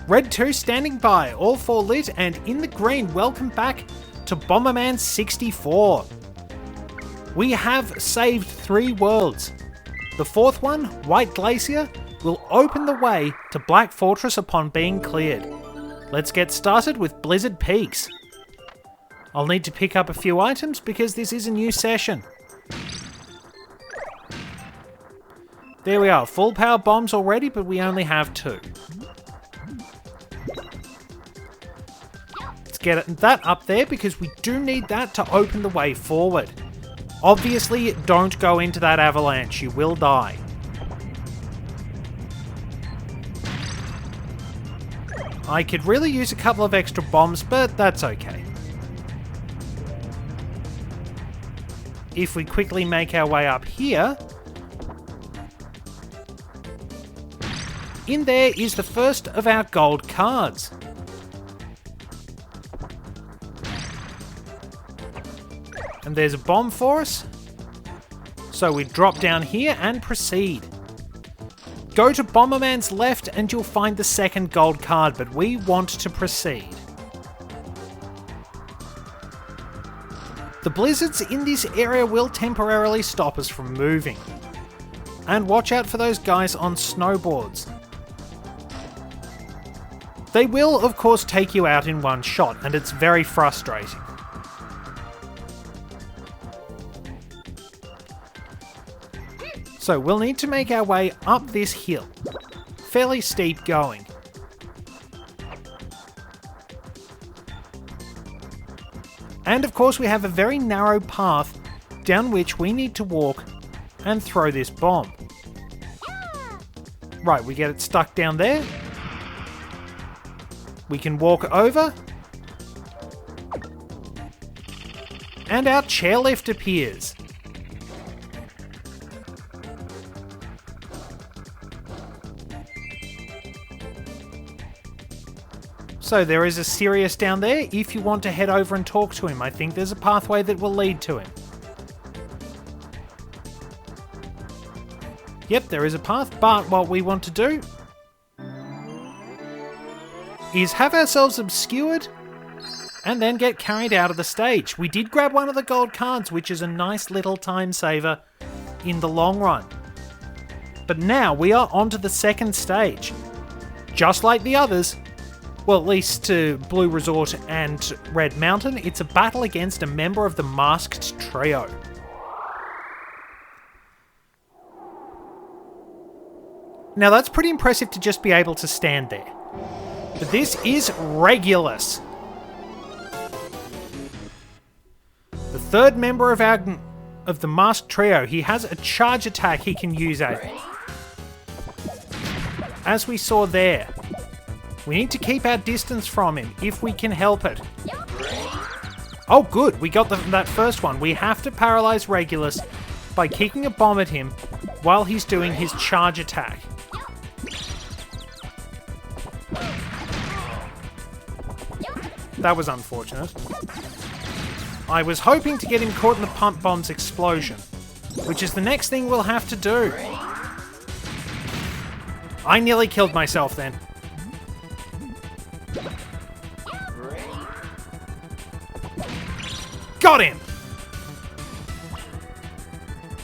Red 2 standing by, all 4 lit, and in the green, welcome back to Bomberman 64. We have saved 3 worlds. The 4th one, White Glacier, will open the way to Black Fortress upon being cleared. Let's get started with Blizzard Peaks. I'll need to pick up a few items because this is a new session. There we are, full power bombs already, but we only have 2. Let's get that up there because we do need that to open the way forward. Obviously, don't go into that avalanche, you will die. I could really use a couple of extra bombs, but that's okay. If we quickly make our way up here, in there is the first of our gold cards. And there's a bomb for us. So we drop down here and proceed. Go to Bomberman's left and you'll find the second gold card, but we want to proceed. The blizzards in this area will temporarily stop us from moving. And watch out for those guys on snowboards. They will, of course, take you out in one shot, and it's very frustrating. So we'll need to make our way up this hill. Fairly steep going. And of course we have a very narrow path down which we need to walk and throw this bomb. Right, we get it stuck down there. We can walk over. And our chairlift appears. So there is a Sirius down there if you want to head over and talk to him. I think there's a pathway that will lead to him. Yep, there is a path, but what we want to do is have ourselves obscured and then get carried out of the stage. We did grab one of the gold cards, which is a nice little time saver in the long run. But now we are onto the second stage. Just like the others, well, at least to Blue Resort and Red Mountain, it's a battle against a member of the Masked Trio. Now that's pretty impressive to just be able to stand there. But this is Regulus. The 3rd member of the Masked Trio. He has a charge attack he can use as we saw there. We need to keep our distance from him if we can help it. Oh good, we got that first one. We have to paralyze Regulus by kicking a bomb at him while he's doing his charge attack. That was unfortunate. I was hoping to get him caught in the pump bomb's explosion, which is the next thing we'll have to do. I nearly killed myself then. Got him!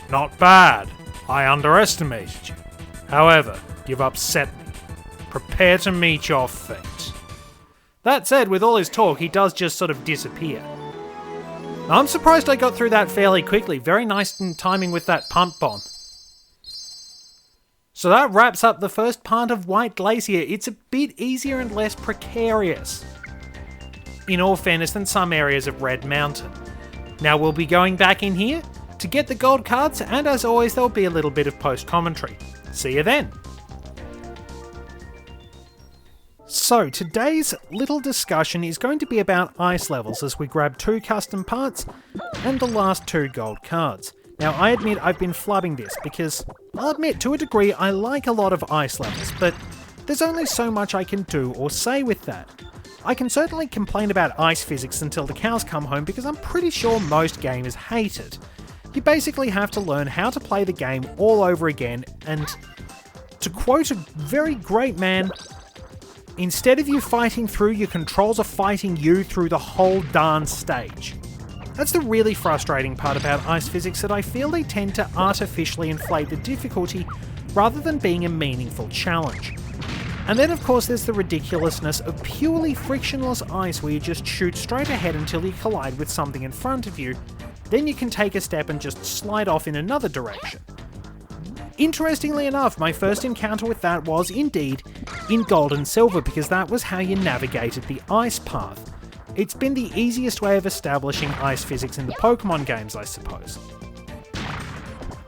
Not bad. I underestimated you. However, you've upset me. Prepare to meet your fate. That said, with all his talk, he does just sort of disappear. I'm surprised I got through that fairly quickly. Very nice timing with that pump bomb. So that wraps up the first part of White Glacier. It's a bit easier and less precarious, in all fairness, than some areas of Red Mountain. Now we'll be going back in here to get the gold cards, and as always there'll be a little bit of post-commentary. See you then! So today's little discussion is going to be about ice levels as we grab 2 custom parts and the last 2 gold cards. Now I admit I've been flubbing this because, I'll admit to a degree I like a lot of ice levels, but there's only so much I can do or say with that. I can certainly complain about ice physics until the cows come home because I'm pretty sure most gamers hate it. You basically have to learn how to play the game all over again, and to quote a very great man, Instead of you fighting through, your controls are fighting you through the whole darn stage. That's the really frustrating part about ice physics, that I feel they tend to artificially inflate the difficulty rather than being a meaningful challenge. And then of course there's the ridiculousness of purely frictionless ice where you just shoot straight ahead until you collide with something in front of you, then you can take a step and just slide off in another direction. Interestingly enough, my first encounter with that was indeed in Gold and Silver, because that was how you navigated the ice path. It's been the easiest way of establishing ice physics in the Pokemon games, I suppose.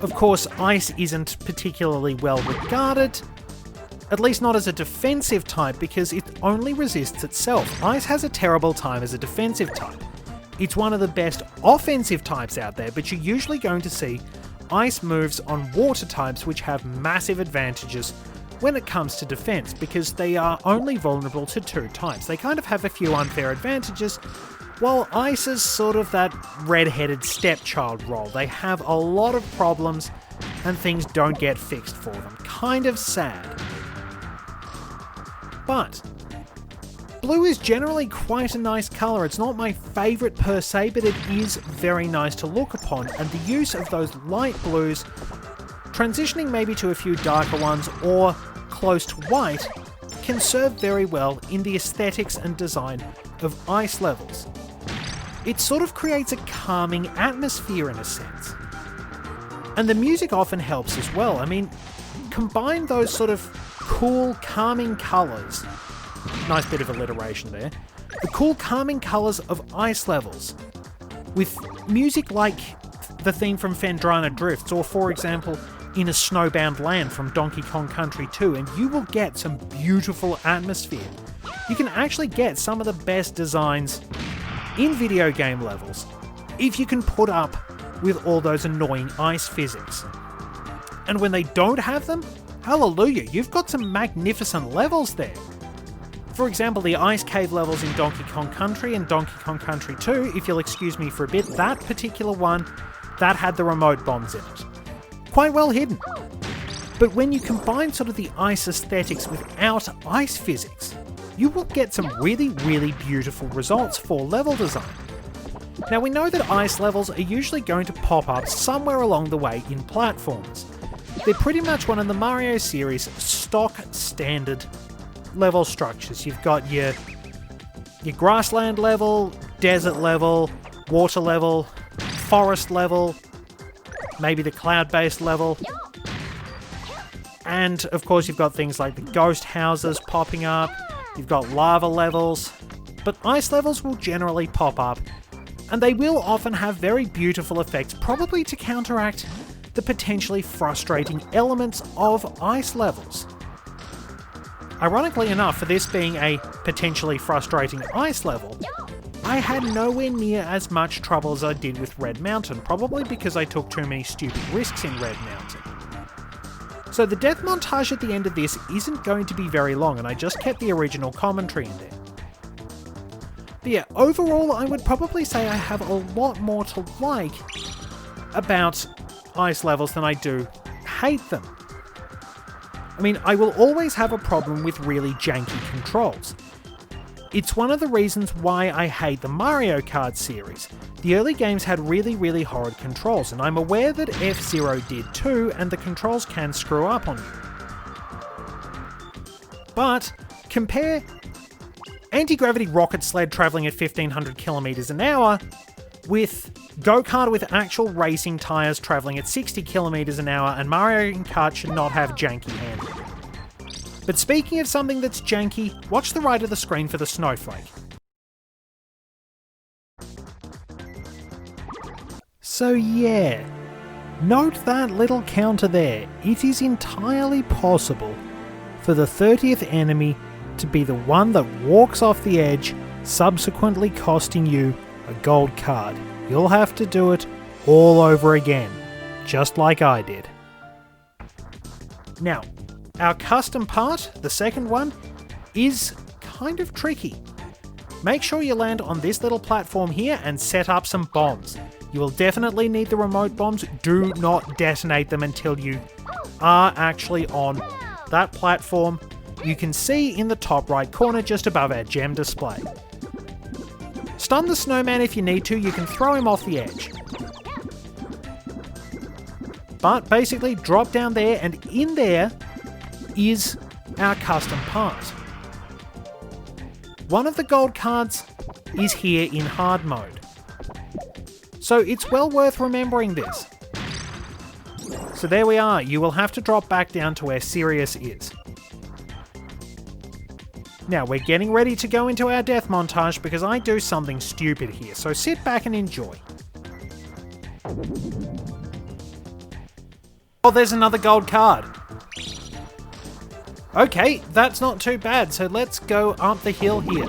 Of course, ice isn't particularly well regarded, at least not as a defensive type, because it only resists itself. Ice has a terrible time as a defensive type. It's one of the best offensive types out there, but you're usually going to see ice moves on water types which have massive advantages when it comes to defense, because they are only vulnerable to two types. They kind of have a few unfair advantages, while ice is sort of that red-headed stepchild role. They have a lot of problems and things don't get fixed for them. Kind of sad. But blue is generally quite a nice colour. It's not my favourite per se, but it is very nice to look upon, and the use of those light blues, transitioning maybe to a few darker ones or close to white, can serve very well in the aesthetics and design of ice levels. It sort of creates a calming atmosphere in a sense. And the music often helps as well. I mean, combine those sort of cool, calming colours. Nice bit of alliteration there. The cool, calming colours of ice levels with music like the theme from Phendrana Drifts, or for example, In a Snowbound Land from Donkey Kong Country 2, and you will get some beautiful atmosphere. You can actually get some of the best designs in video game levels if you can put up with all those annoying ice physics. And when they don't have them, hallelujah, you've got some magnificent levels there. For example, the ice cave levels in Donkey Kong Country and Donkey Kong Country 2, if you'll excuse me for a bit, that particular one, that had the remote bombs in it. Quite well hidden. But when you combine sort of the ice aesthetics without ice physics, you will get some really, really beautiful results for level design. Now we know that ice levels are usually going to pop up somewhere along the way in platforms. They're pretty much one of the Mario series' stock standard level structures. You've got your grassland level, desert level, water level, forest level, maybe the cloud-based level, and of course you've got things like the ghost houses popping up, you've got lava levels, but ice levels will generally pop up, and they will often have very beautiful effects, probably to counteract the potentially frustrating elements of ice levels. Ironically enough, for this being a potentially frustrating ice level, I had nowhere near as much trouble as I did with Red Mountain, probably because I took too many stupid risks in Red Mountain. So the death montage at the end of this isn't going to be very long, and I just kept the original commentary in there. But yeah, overall I would probably say I have a lot more to like about ice levels than I do hate them. I mean, I will always have a problem with really janky controls. It's one of the reasons why I hate the Mario Kart series. The early games had really, really horrid controls, and I'm aware that F-Zero did too, and the controls can screw up on you. But compare anti-gravity rocket sled travelling at 1500 kilometers an hour with go-kart with actual racing tyres travelling at 60 kilometers an hour, and Mario Kart should not have janky handling. But speaking of something that's janky, watch the right of the screen for the snowflake. So yeah, note that little counter there. It is entirely possible for the 30th enemy to be the one that walks off the edge, subsequently costing you a gold card. You'll have to do it all over again, just like I did. Now, our custom part, the second one, is kind of tricky. Make sure you land on this little platform here and set up some bombs. You will definitely need the remote bombs. Do not detonate them until you are actually on that platform. you can see in the top right corner just above our gem display. Stun the snowman if you need to, you can throw him off the edge. But basically drop down there, and in there is our custom part. One of the gold cards is here in hard mode. So it's well worth remembering this. So there we are, you will have to drop back down to where Sirius is. Now we're getting ready to go into our death montage because I do something stupid here, so sit back and enjoy. Oh, there's another gold card. Okay, that's not too bad, so let's go up the hill here.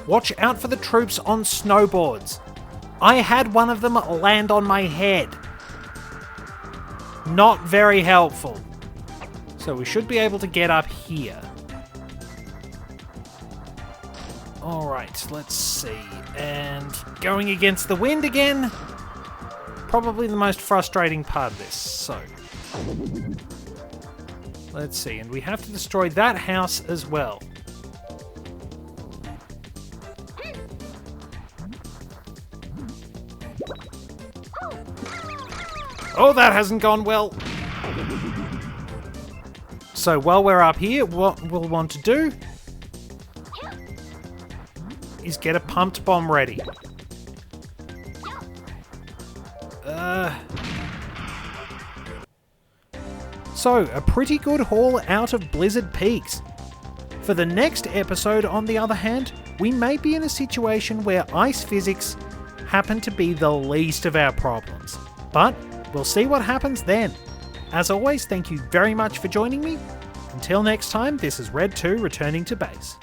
Watch out for the troops on snowboards. I had one of them land on my head. Not very helpful. So we should be able to get up here. Alright, let's see. And going against the wind again. Probably the most frustrating part of this. So, let's see. And we have to destroy that house as well. Oh, that hasn't gone well. So while we're up here, what we'll want to do is get a pumped bomb ready. So, a pretty good haul out of Blizzard Peaks. For the next episode, on the other hand, we may be in a situation where ice physics happen to be the least of our problems. But we'll see what happens then. As always, thank you very much for joining me. Until next time, this is Red 2 returning to base.